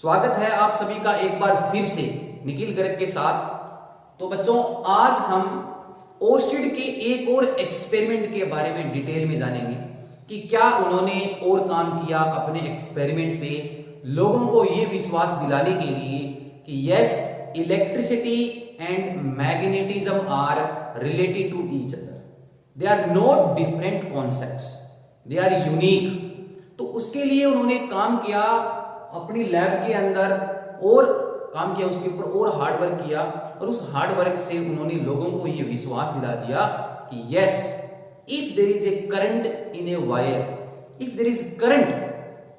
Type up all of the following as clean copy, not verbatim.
स्वागत है आप सभी का एक बार फिर से निखिल गर्ग के साथ। तो बच्चों, आज हम ओर्स्टिड के एक और एक्सपेरिमेंट के बारे में डिटेल में जानेंगे कि क्या उन्होंने और काम किया अपने एक्सपेरिमेंट पे लोगों को यह विश्वास दिलाने के लिए कि yes, electricity and magnetism are related to each other, they are not different concepts, they are unique. तो उसके लिए उन्होंने काम किया अपनी लैब के अंदर और काम किया, उसके ऊपर और हार्ड वर्क किया और उस हार्ड वर्क से उन्होंने लोगों को यह विश्वास दिला दिया कि yes, if there is a current in a wire, if there is current,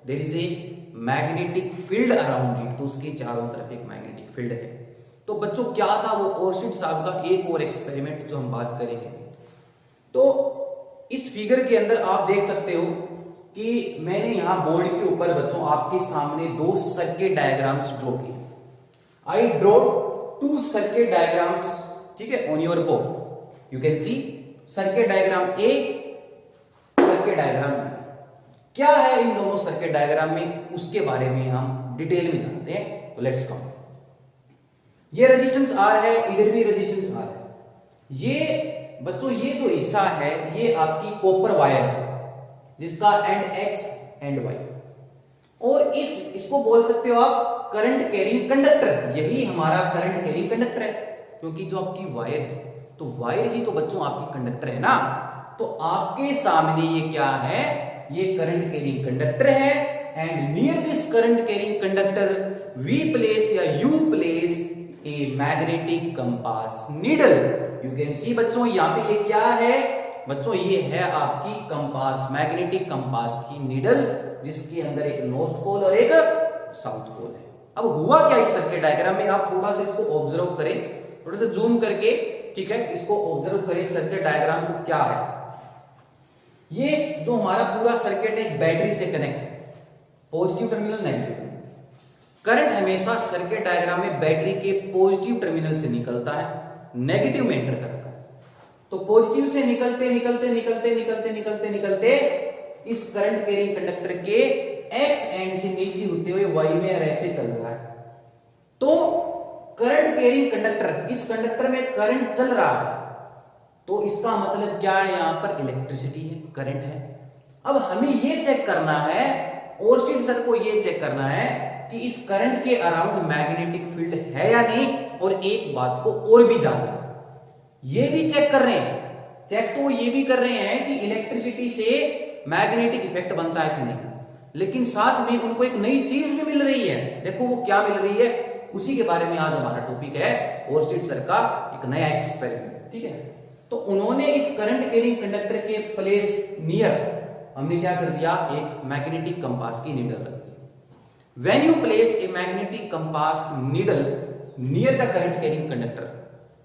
there is a magnetic field around it. तो उसके चारों तरफ एक मैग्नेटिक फील्ड है। तो बच्चों, क्या था वो ओर्स्टिड साहब का एक और एक्सपेरिमेंट जो हम बात करेंगे। तो इस फिगर के अंदर आप देख सकते हो कि मैंने यहां बोर्ड के ऊपर बच्चों आपके सामने दो सर्किट डायग्राम्स ड्रॉ किए। I draw two circuit diagrams, ठीक है, on your board. You can see circuit diagram A, circuit diagram B. क्या है इन दोनों सर्किट डायग्राम में, उसके बारे में हम डिटेल में जानते हैं। तो लेट्स कम। ये रेजिस्टेंस आर है, इधर भी रेजिस्टेंस आर है। ये बच्चों, ये जो हिस्सा है ये आपकी कॉपर वायर है जिसका एंड एक्स एंड वाई, और इसको बोल सकते हो आप करंट कैरिंग कंडक्टर। यही हमारा करंट कैरिंग कंडक्टर है, क्योंकि जो आपकी वायर है तो वायर ही तो बच्चों आपकी कंडक्टर है ना। तो आपके सामने ये क्या है, ये करंट कैरिंग कंडक्टर है and near this current carrying conductor we place या you place a magnetic compass needle. You can see बच्चों, यहां पे ये क्या है बच्चों, ये है आपकी कंपास, मैग्नेटिक कंपास की नीडल, जिसके अंदर एक नॉर्थ पोल और एक साउथ पोल है। अब हुआ क्या इस सर्किट डायग्राम में, आप थोड़ा सा इसको ऑब्जर्व करें, थोड़ा सा जूम करके, ठीक है, इसको ऑब्जर्व करें सर्किट डायग्राम को। क्या है ये जो हमारा पूरा सर्किट है बैटरी से कनेक्ट है, positive terminal negative terminal. Current हमेशा सर्किट डायग्राम में बैटरी के पॉजिटिव टर्मिनल से निकलता है, नेगेटिव में एंटर करता है। तो पॉजिटिव से निकलते निकलते निकलते निकलते निकलते निकलते इस करंट कैरिंग कंडक्टर के एक्स एंड से नीचे होते हुए वाई में ऐसे चल रहा है। तो करंट कैरिंग कंडक्टर, इस कंडक्टर में करंट चल रहा है, तो इसका मतलब क्या है, यहां पर इलेक्ट्रिसिटी है, करंट है। अब हमें यह चेक करना है, ओर्स्टिड सर को यह चेक करना है कि इस करंट के अराउंड मैग्नेटिक फील्ड है या नहीं, और एक बात को और भी जानना, ये भी चेक कर रहे हैं। चेक तो ये भी कर रहे हैं कि इलेक्ट्रिसिटी से मैग्नेटिक इफेक्ट बनता है कि नहीं, लेकिन साथ में उनको एक नई चीज भी मिल रही है। देखो वो क्या मिल रही है, उसी के बारे में आज हमारा टॉपिक है, ओर्स्टिड सर का एक नया एक्सपेरिमेंट, ठीक है। तो उन्होंने इस करंट कैरिंग कंडक्टर के प्लेस नियर हमने क्या कर दिया, एक मैग्नेटिक कंपास की नीडल रख दी। When you place a magnetic compass needle near the current carrying conductor,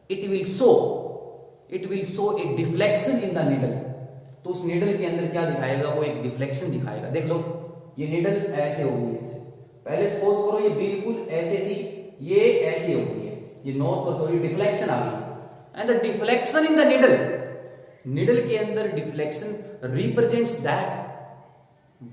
it will show a deflection in the needle। तो उस नीडल के अंदर क्या दिखाएगा, वो एक डिफ्लेक्शन दिखाएगा। देख लो, ये नीडल ऐसे होगी, ऐसे। पहले सपोज करो ये बिल्कुल ऐसे थी, ये ऐसे हो गई है, ये नॉर्थ और सॉरी डिफ्लेक्शन आ गई। And the deflection in the needle के अंदर deflection represents that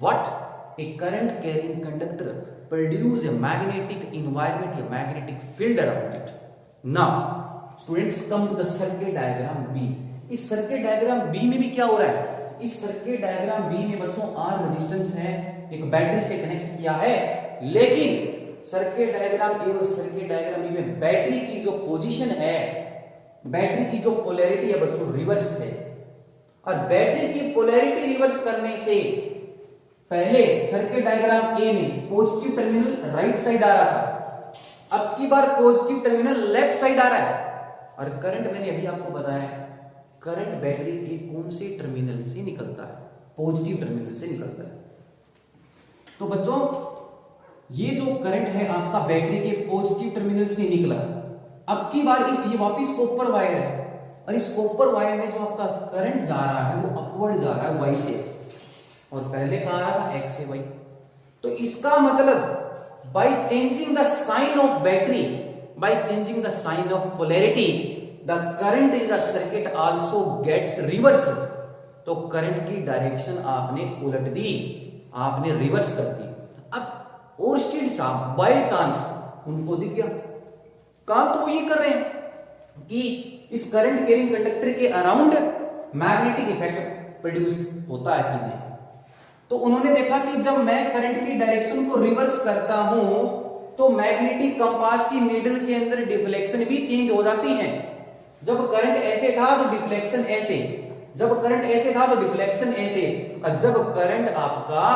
what, a current carrying conductor produce a magnetic environment, a magnetic field around it. Now students come to the circuit diagram B. इस circuit diagram B में भी क्या हो रहा है, इस सर्किट डायग्राम बी में बच्चों आर रेजिस्टेंस है, एक बैटरी से कनेक्ट किया है, लेकिन सर्किट डायग्राम ए और सर्किट डायग्राम बी में बैटरी की जो पोजीशन है, बैटरी की जो पोलैरिटी है बच्चों रिवर्स है। और बैटरी की पोलैरिटी रिवर्स करने से पहले सर्किट डायग्राम ए में पॉजिटिव टर्मिनल राइट साइड आ रहा था, अब की बार पॉजिटिव टर्मिनल लेफ्ट साइड आ रहा है। और करंट मैंने अभी आपको बताया, करंट बैटरी के कौन से टर्मिनल से निकलता है, पॉजिटिव टर्मिनल से निकलता है। तो बच्चों, ये जो करंट है आपका बैटरी के पॉजिटिव टर्मिनल से निकला, अब की बार ये वापस कॉपर वायर है, और इस कॉपर वायर में जो आपका करंट जा रहा है वो अपवर्ड जा रहा है, वाई से एक्स, और पहले कहा रहा था एक्स से वाई। तो इसका मतलब by changing the sign of battery, by changing the sign of polarity, the current in the circuit also gets reversed। तो करंट की डायरेक्शन आपने उलट दी, आपने रिवर्स कर दी। अब ओर्स्टिड साहब बाय चांस उनको दिख गया। काम तो वो ये कर रहे हैं कि इस करंट कैरिंग कंडक्टर के अराउंड मैग्नेटिक इफेक्ट प्रोड्यूस होता है कि नहीं। तो उन्होंने देखा कि जब मैं करंट की डायरेक्शन को रिवर्स करता हूं तो मैग्नेटिक कंपास की नीडल के अंदर डिफ्लेक्शन भी चेंज हो जाती है। जब करंट ऐसे था तो डिफ्लेक्शन ऐसे, जब करंट ऐसे था तो डिफ्लेक्शन ऐसे, और जब करंट आपका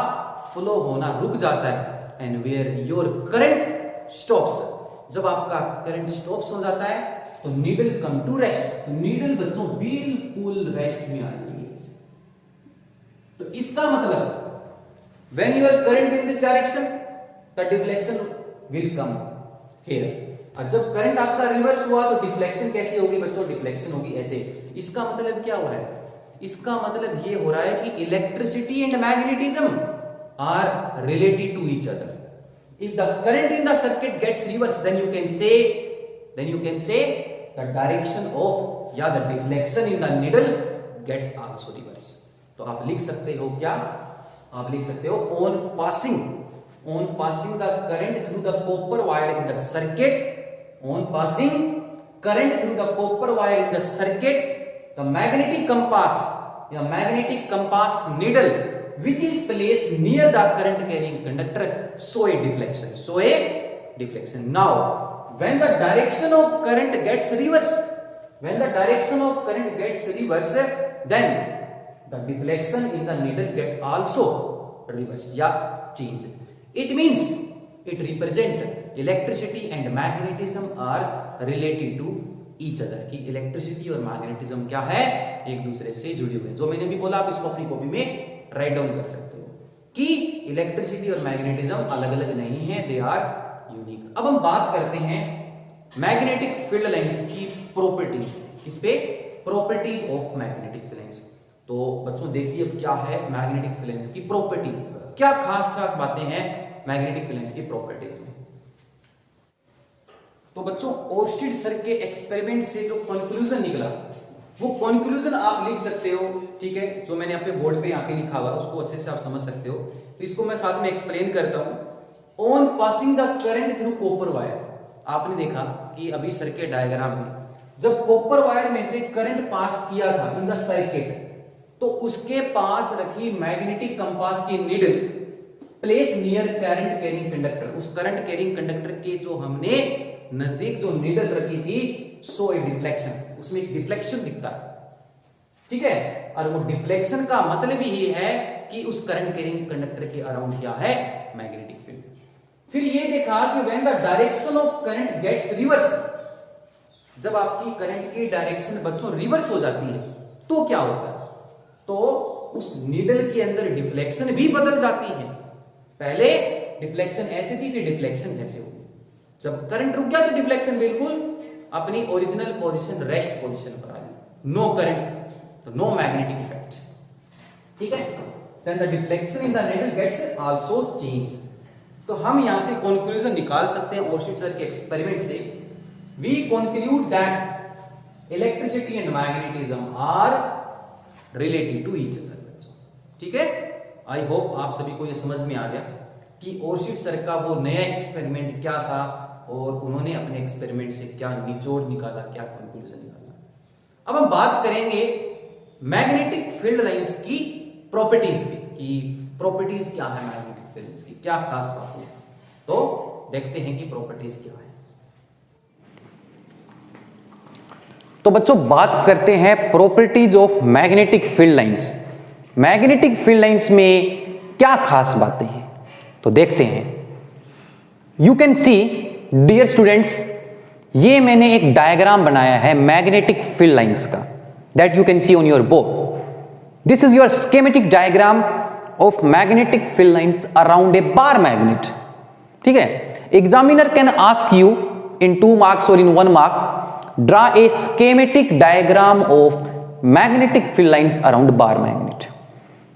फ्लो होना रुक जाता है and where your current stops, जब आपका करंट स्टॉप्स हो जाता है तो नीडल कम टू रेस्ट। तो नीडल बच्चों बिल्कुल रेस्ट में आ जाएगी। तो इसका मतलब when your current in this direction the deflection will come here, और जब करंट आपका रिवर्स हुआ तो डिफ्लेक्शन कैसी होगी बच्चों, डिफ्लेक्शन होगी ऐसे। इसका मतलब क्या हो रहा है, इसका मतलब ये हो रहा है कि electricity and magnetism are related to each other. If the current in the circuit gets reversed, then you can say the direction of या the deflection in the needle gets also reversed। तो आप लिख सकते हो क्या, आप लिख सकते हो on passing the current through the copper wire in the circuit, on passing current through the copper wire in the circuit, the magnetic compass needle which is placed near the current carrying conductor show a deflection। Now when the direction of current gets reversed, then the deflection in the needle get also reversed या change। It means it represent electricity and magnetism are related to each other, कि electricity और magnetism क्या है, एक दूसरे से जुड़े हुए हैं। जो मैंने भी बोला आप इसको अपनी कॉपी में राइट डाउन कर सकते हो कि इलेक्ट्रिसिटी और मैग्नेटिज्म अलग अलग नहीं है, दे आर यूनिक। अब हम बात करते हैं मैग्नेटिक फील्ड लाइंस की प्रॉपर्टीज, इस पे properties of magnetic field lines. तो बच्चों देखिए अब क्या है मैग्नेटिक फील्ड लाइंस की प्रॉपर्टी, क्या खास बातें हैं मैग्नेटिक फील्ड लाइंस की प्रॉपर्टीज में। तो बच्चों ओर्स्टिड सर के एक्सपेरिमेंट से जो कंक्लूजन निकला वो कंक्लूजन आप लिख सकते हो, ठीक है, जो मैंने अपने बोर्ड पे यहाँ पे लिखा हुआ उसको अच्छे से आप समझ सकते हो। तो इसको मैं साथ में एक्सप्लेन करता हूं। On passing the current through copper wire, आपने देखा कि अभी सर्किट डायग्राम में जब कॉपर वायर में से करंट पास किया था इन द सर्किट, तो उसके पास रखी मैग्नेटिक कंपास की needle place near current carrying conductor, उस करंट कैरिंग कंडक्टर के जो हमने नजदीक जो नीडल रखी थी सो ए डिफ्लेक्शन, उसमें एक डिफ्लेक्शन दिखता है, ठीक है। और वो डिफ्लेक्शन का मतलब ही ये है कि उस करंट कैरिंग कंडक्टर के अराउंड क्या है मैग्नेटिक फील्ड। फिर ये देखा कि when the direction of current gets reverse, जब आपकी करंट की डायरेक्शन बच्चों रिवर्स हो जाती है तो क्या होता है, तो उस नीडल के अंदर डिफ्लेक्शन भी बदल जाती है। पहले डिफ्लेक्शन ऐसे थी, फिर डिफ्लेक्शन ऐसे होगी। जब करंट रुक गया तो डिफ्लेक्शन बिल्कुल अपनी ओरिजिनल पोजीशन, रेस्ट पोजीशन पर आ गई, नो करंट तो नो मैग्नेटिक इफेक्ट, ठीक है। Then the deflection in the needle gets also change. तो हम यहां से कंक्लूजन निकाल सकते हैं ओर्स्टिड सर के एक्सपेरिमेंट से। We conclude that electricity and magnetism are related to each other बच्चों, ठीक है। आई होप आप सभी को यह समझ में आ गया कि ओर्स्टिड सर का वो नया एक्सपेरिमेंट क्या था और उन्होंने अपने एक्सपेरिमेंट से क्या निचोड़ निकाला, क्या कंक्लूजन निकाला। अब हम बात करेंगे मैग्नेटिक फील्ड लाइंस की प्रॉपर्टीज पे, कि प्रॉपर्टीज क्या है मैग्नेटिक फील्ड लाइंस की, क्या खास बात है। तो देखते हैं कि प्रॉपर्टीज क्या है। तो बच्चों बात करते हैं properties of magnetic field lines. Magnetic field lines में क्या खास बातें हैं तो देखते हैं। You can see dear students, ये मैंने एक डायग्राम बनाया है मैग्नेटिक फील्ड लाइंस का, that you can see on your board. This is your schematic diagram of magnetic field lines around a bar magnet, ठीक है। Examiner can ask you in 2 marks और इन 1 mark, draw a schematic diagram of magnetic field lines around bar magnet।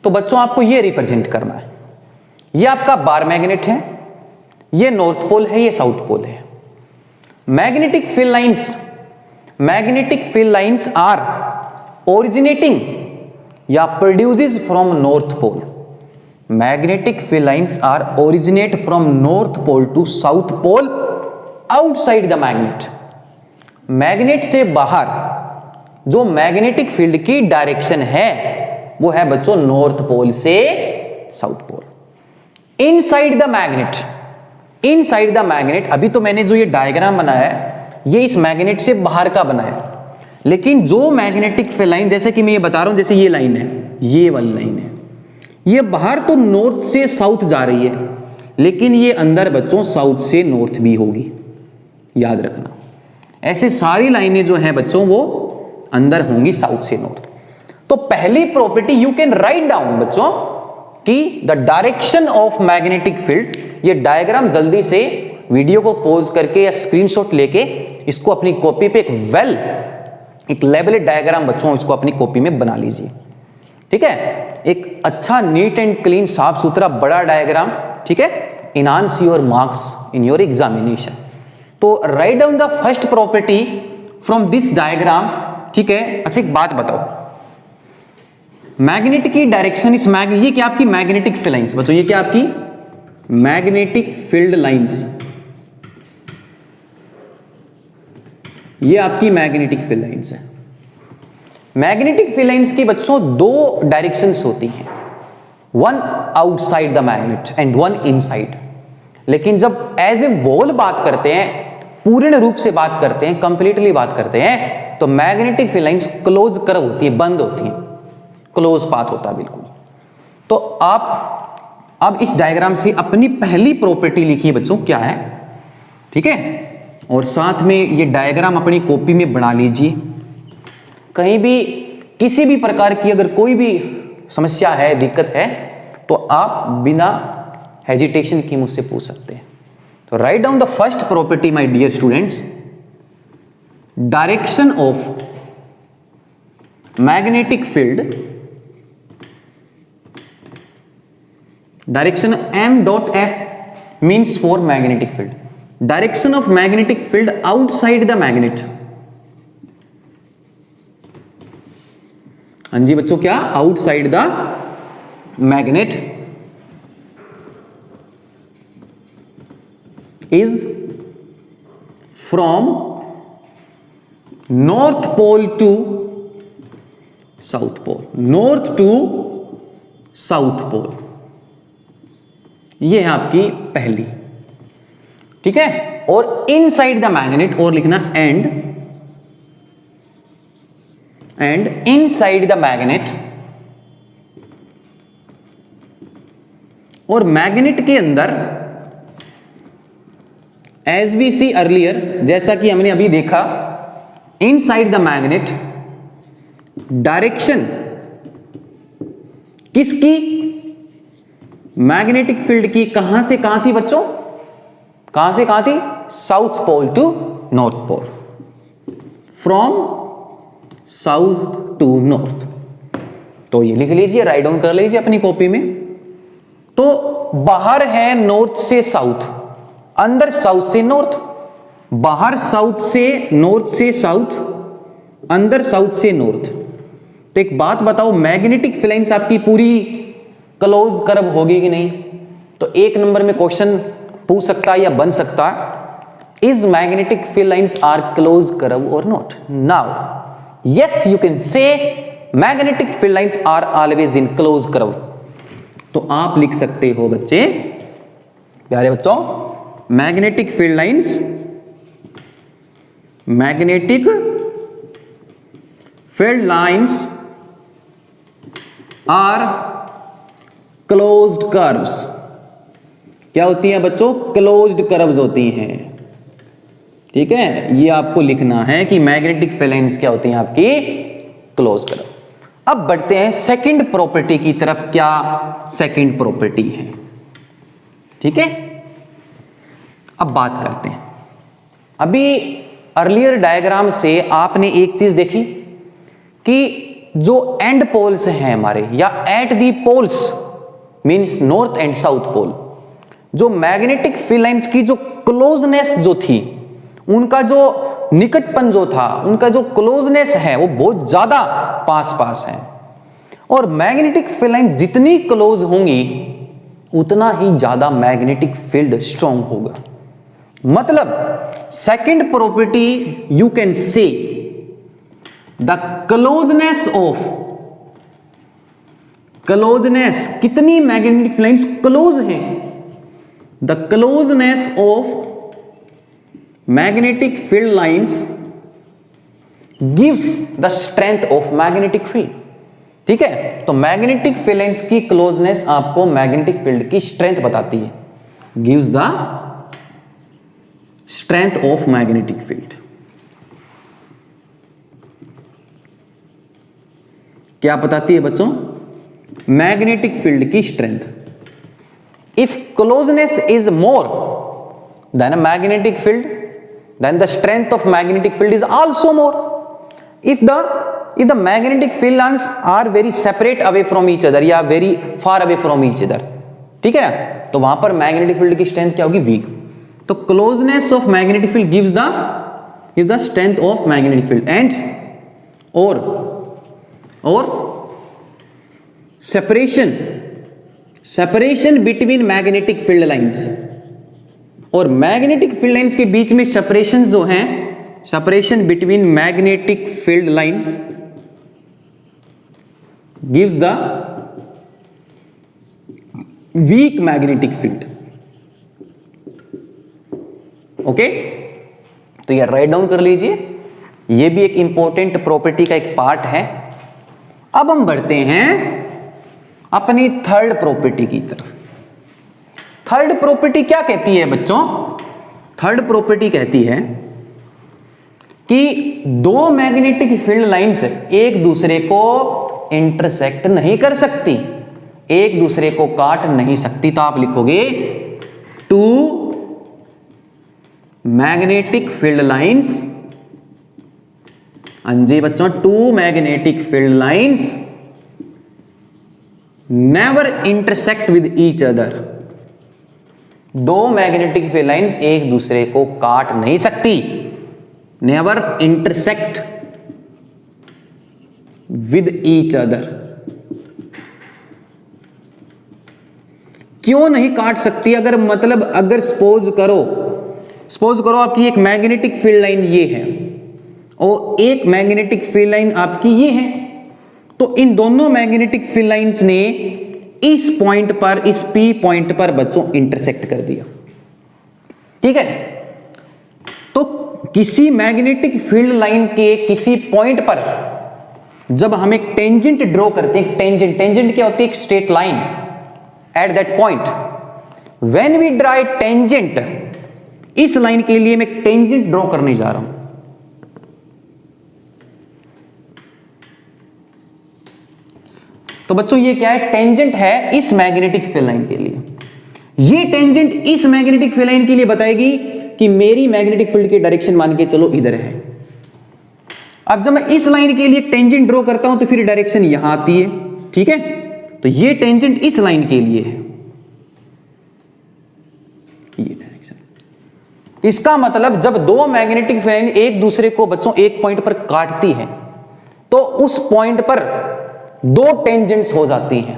तो बच्चों आपको ये represent करना है, ये आपका बार मैग्नेट है, ये नॉर्थ पोल है, ये साउथ पोल है। Magnetic field lines are originating या produces from north pole. Magnetic field lines are originate from north pole to south pole outside the magnet. Magnet से बाहर जो मैग्नेटिक फील्ड की डायरेक्शन है वो है बच्चों नॉर्थ पोल से south pole. Inside the magnet, inside the magnet, अभी तो मैंने जो ये डायग्राम बनाया है ये इस मैग्नेट से बाहर का बनाया, लेकिन जो मैग्नेटिक फील्ड लाइन, जैसे कि मैं ये बता रहा हूं, जैसे ये लाइन है, ये वाली लाइन है, ये बाहर तो नॉर्थ से साउथ जा रही है, लेकिन ये अंदर बच्चों साउथ से नॉर्थ भी होगी, याद रखना। ऐसे सारी लाइनें जो हैं बच्चों वो अंदर होंगी साउथ से नॉर्थ। तो पहली property you can write down बच्चों कि the direction of magnetic field, ये डायग्राम जल्दी से वीडियो को पॉज करके या स्क्रीनशॉट लेके इसको अपनी कॉपी पे एक लेबलेट डायग्राम बच्चों इसको अपनी कॉपी में बना लीजिए, ठीक है। एक अच्छा नीट एंड क्लीन साफ सुथरा बड़ा डायग्राम, ठीक है, enhance your marks in your examination. तो write down the first property from this diagram, ठीक है। अच्छा एक बात बताओ, मैग्नेट की डायरेक्शन इस ये क्या आपकी मैग्नेटिक फील्ड लाइंस बच्चों, ये क्या आपकी मैग्नेटिक फील्ड लाइंस, ये आपकी मैग्नेटिक फील्ड लाइंस है। मैग्नेटिक फील्ड लाइंस की बच्चों दो डायरेक्शंस होती हैं, one outside the magnet and one inside. लेकिन जब एज ए वोल बात करते हैं, पूर्ण रूप से बात करते हैं, कंप्लीटली बात करते हैं, तो magnetic field lines close curve होती है, बंद होती हैं, क्लोज पाथ होता है बिल्कुल। तो आप अब इस डायग्राम से अपनी पहली प्रॉपर्टी लिखिए बच्चों क्या है, ठीक है, और साथ में ये डायग्राम अपनी कॉपी में बना लीजिए। कहीं भी किसी भी प्रकार की अगर कोई भी समस्या है, दिक्कत है, तो आप बिना हेजिटेशन की मुझसे पूछ सकते हैं। तो write down the first property my dear students, direction of magnetic field, direction m dot f means for magnetic field, direction of magnetic field outside the magnet। हाँ जी बच्चों, क्या outside the magnet is from north pole to south pole, north to south pole, ये है आपकी पहली, ठीक है। और इनसाइड द मैग्नेट, और लिखना एंड इनसाइड द मैग्नेट, और मैग्नेट के अंदर एज वी सी अर्लियर, जैसा कि हमने अभी देखा, इनसाइड द मैग्नेट डायरेक्शन किसकी, मैग्नेटिक फील्ड की, कहां से कहां थी बच्चों, कहां से कहां थी, south pole to north pole, from south to north. तो ये लिख लीजिए, राइट डाउन कर लीजिए अपनी कॉपी में। तो बाहर है नॉर्थ से साउथ, अंदर साउथ से नॉर्थ, बाहर साउथ से नॉर्थ से साउथ, अंदर साउथ से नॉर्थ। तो एक बात बताओ, मैग्नेटिक फील्ड लाइंस आपकी पूरी क्लोज कर्व होगी कि नहीं? तो एक नंबर में क्वेश्चन पूछ सकता है या बन सकता है, is magnetic field lines are close curve और not? Now yes you can say magnetic field lines are always in close curve. तो आप लिख सकते हो बच्चे, प्यारे बच्चों, magnetic field lines, magnetic field lines are closed curves. क्या होती हैं बच्चों? क्लोज्ड कर्व्स होती हैं। ठीक है, ये आपको लिखना है कि मैग्नेटिक फील्ड लाइंस क्या होती हैं आपकी, क्लोज कर्व। अब बढ़ते हैं सेकंड प्रॉपर्टी की तरफ। क्या सेकंड प्रॉपर्टी है? ठीक है, अब बात करते हैं। अभी अर्लियर डायग्राम से आपने एक चीज देखी कि जो एंड पोल्स हैं हमारे, या at the poles means north and south pole, जो मैग्नेटिक फील्ड लाइंस की जो क्लोजनेस जो थी, उनका जो निकटपन जो था, उनका जो क्लोजनेस है वो बहुत ज्यादा पास पास है। और मैग्नेटिक फील्ड लाइन जितनी क्लोज होंगी उतना ही ज्यादा मैग्नेटिक फील्ड स्ट्रांग होगा। मतलब सेकंड प्रॉपर्टी यू कैन से द क्लोजनेस, कितनी मैग्नेटिक फील्ड लाइंस क्लोज हैं, the closeness of magnetic field lines gives the strength of magnetic field. ठीक है, तो मैग्नेटिक फील्ड लाइंस की क्लोजनेस आपको मैग्नेटिक फील्ड की स्ट्रेंथ बताती है, gives the strength of magnetic field. क्या बताती है बच्चों? मैग्नेटिक फील्ड की strength. If closeness is more than magnetic field, then the strength of magnetic field is also more. If the magnetic field lines are very separate away from each other या very far away from each other, ठीक है ना, तो वहां पर magnetic field की strength क्या होगी? वीक। तो closeness of magnetic field gives the strength of magnetic field and और separation between magnetic field lines, और मैग्नेटिक फील्ड लाइंस के बीच में सेपरेशन जो हैं, separation between magnetic field lines gives the weak magnetic field. Okay, तो ये write down कर लीजिए, ये भी एक इंपॉर्टेंट प्रॉपर्टी का एक पार्ट है। अब हम बढ़ते हैं अपनी थर्ड प्रॉपर्टी की तरफ। थर्ड प्रॉपर्टी क्या कहती है बच्चों? थर्ड प्रॉपर्टी कहती है कि दो मैग्नेटिक फील्ड लाइंस एक दूसरे को इंटरसेक्ट नहीं कर सकती, एक दूसरे को काट नहीं सकती। तो आप लिखोगे टू मैग्नेटिक फील्ड लाइंस, हाँ जी बच्चों, two magnetic field lines never intersect with each other. दो मैग्नेटिक फील्ड लाइंस एक दूसरे को काट नहीं सकती, never intersect with each other. क्यों नहीं काट सकती? अगर सपोज करो आपकी एक मैग्नेटिक फील्ड लाइन ये है और एक मैग्नेटिक फील्ड लाइन आपकी ये है, तो इन दोनों मैग्नेटिक फील्ड लाइंस ने इस पॉइंट पर, इस P पॉइंट पर बच्चों इंटरसेक्ट कर दिया। ठीक है, तो किसी मैग्नेटिक फील्ड लाइन के किसी पॉइंट पर जब हम एक टेंजेंट ड्रॉ करते हैं, टेंजेंट क्या होती है? एक straight line at that point. When we draw a tangent, इस लाइन के लिए मैं एक टेंजेंट ड्रॉ करने जा रहा हूं, तो बच्चों ये क्या है? टेंजेंट है इस मैग्नेटिक फील्ड लाइन के लिए। ये टेंजेंट इस मैग्नेटिक फील्ड लाइन के लिए बताएगी कि मेरी मैग्नेटिक फील्ड की डायरेक्शन मान के चलो इधर है। अब जब मैं इस लाइन के लिए टेंजेंट ड्रॉ करता हूं तो फिर डायरेक्शन यहां आती है। ठीक है, तो ये टेंजेंट इस लाइन के लिए है, ये डायरेक्शन। इसका मतलब जब दो मैग्नेटिक फील्ड लाइन एक दूसरे को बच्चों एक पॉइंट पर काटती है तो उस पॉइंट पर दो टेंजेंट्स हो जाती हैं,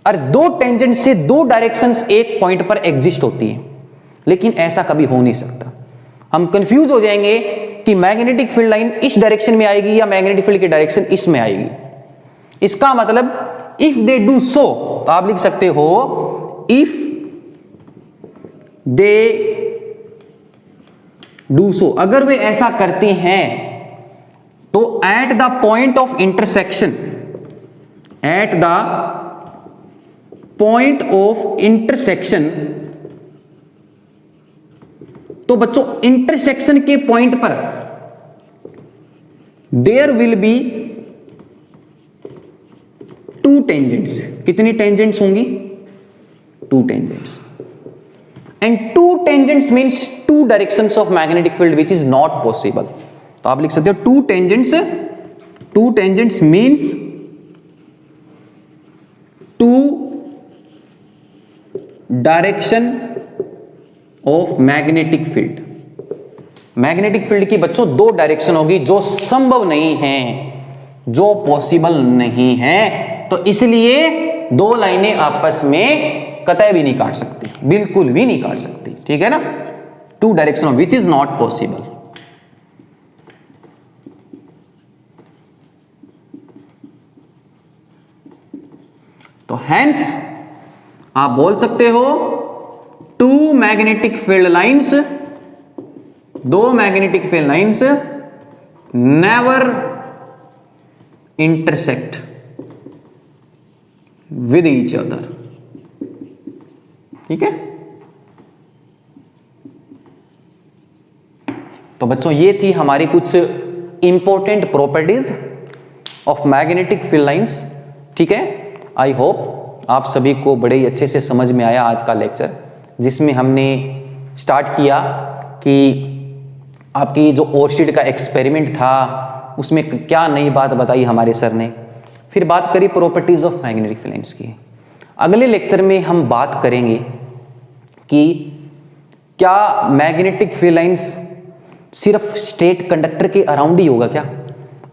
और दो टेंजेंट से दो डायरेक्शंस एक पॉइंट पर एग्जिस्ट होती हैं। लेकिन ऐसा कभी हो नहीं सकता। हम कंफ्यूज हो जाएंगे कि मैग्नेटिक फील्ड लाइन इस डायरेक्शन में आएगी या मैग्नेटिक फील्ड की डायरेक्शन इसमें आएगी। इसका मतलब इफ दे डू सो, तो आप लिख सकते हो इफ दे डू सो, अगर वे ऐसा करते हैं तो at the point of intersection, at the point of intersection, तो बच्चों इंटरसेक्शन के पॉइंट पर there will be two tangents. कितनी टेंजेंट्स होंगी? Two tangents. And two tangents means two directions of magnetic field which is not possible. तो आप लिख सकते हो two tangents means two direction of magnetic field. Magnetic field की बच्चों दो डायरेक्शन होगी जो संभव नहीं है, जो पॉसिबल नहीं है। तो इसलिए दो लाइनें आपस में कतई भी नहीं काट सकते, बिल्कुल भी नहीं काट सकते, ठीक है ना। Two direction of which is not possible. तो हैंस आप बोल सकते हो टू मैग्नेटिक फील्ड लाइंस, दो magnetic field lines never intersect with each other, ठीक है। तो बच्चों ये थी हमारी कुछ important properties of magnetic field lines, ठीक है। आई होप आप सभी को बड़े ही अच्छे से समझ में आया आज का लेक्चर, जिसमें हमने स्टार्ट किया कि आपकी जो ओर्स्टेड का एक्सपेरिमेंट था उसमें क्या नई बात बताई हमारे सर ने, फिर बात करी properties of magnetic field lines की। अगले लेक्चर में हम बात करेंगे कि क्या मैग्नेटिक फील्ड लाइंस सिर्फ स्ट्रेट कंडक्टर के अराउंड ही होगा क्या।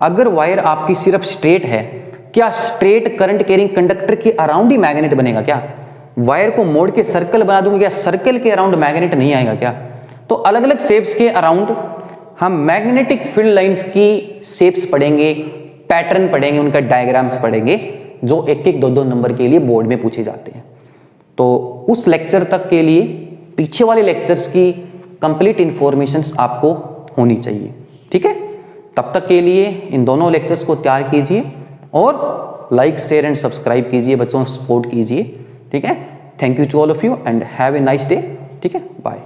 अगर वायर आपकी सिर्फ स्ट्रेट है, क्या स्ट्रेट करंट कैरिंग कंडक्टर के अराउंड ही मैग्नेट बनेगा क्या। वायर को मोड़ के सर्कल बना दूंगा, क्या सर्कल के अराउंड मैग्नेट नहीं आएगा क्या। तो अलग अलग शेप्स के अराउंड हम मैग्नेटिक फील्ड लाइंस की शेप्स पढ़ेंगे, पैटर्न पढ़ेंगे, उनका डायग्राम्स पढ़ेंगे, जो एक एक दो दो नंबर के लिए बोर्ड में पूछे जाते हैं। तो उस लेक्चर तक के लिए पीछे वाले लेक्चर्स की कंप्लीट इंफॉर्मेशंस आपको होनी चाहिए, ठीक है। तब तक के लिए इन दोनों लेक्चर्स को तैयार कीजिए और लाइक शेयर एंड सब्सक्राइब कीजिए, बच्चों को सपोर्ट कीजिए, ठीक है। Thank you to all of you and have a nice day, ठीक है, बाय।